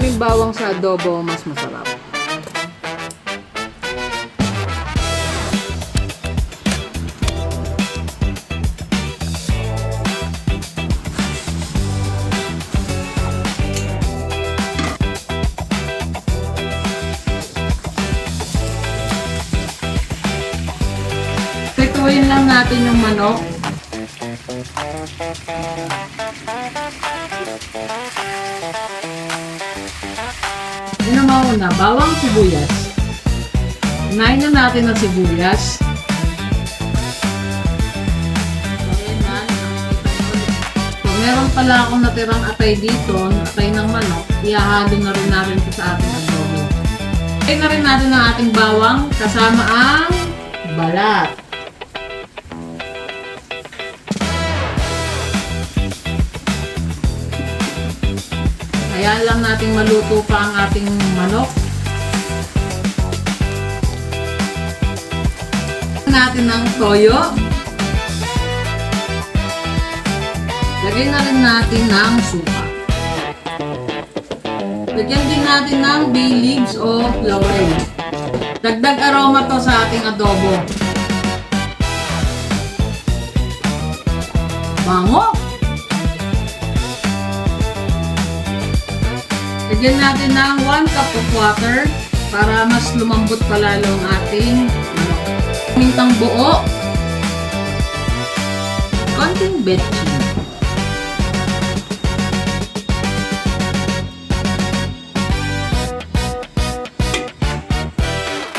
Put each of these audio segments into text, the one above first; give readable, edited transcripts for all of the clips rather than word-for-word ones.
Maraming bawang sa adobo, mas masarap. Prituin lang natin yung manok. Yun ang mauna, bawang sibuyas. Unahin na natin ang sibuyas. So, meron pala akong natirang atay dito, atay ng manok. Ihahalo na rin natin ito sa ating adobo. Atay na rin natin ang ating bawang kasama ang balat. Ayan lang natin maluto pa ang ating manok. Natin ng toyo. Lagyan na rin natin ng suka. Lagyan din natin ng bay leaves o laurel. Dagdag aroma to sa ating adobo. Bango! Lagyan natin ng 1 cup of water para mas lumambot pa lalo ang ating mintang buo. Konting betchin.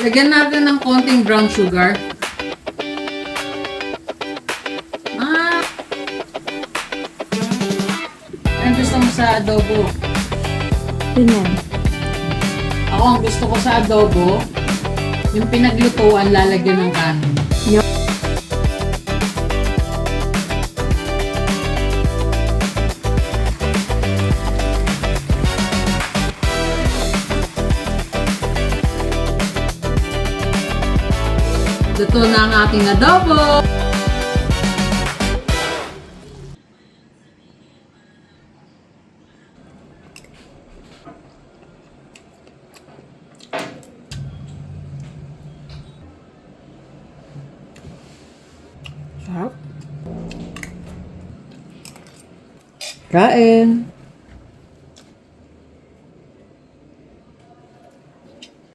Lagyan natin ng konting brown sugar. Ang gusto mo sa adobo? Ganyan. Ako ang gusto ko sa adobo, yung pinaglutuan lalagyan ng kanin. Luto na ang ating adobo! Sarap. Kain.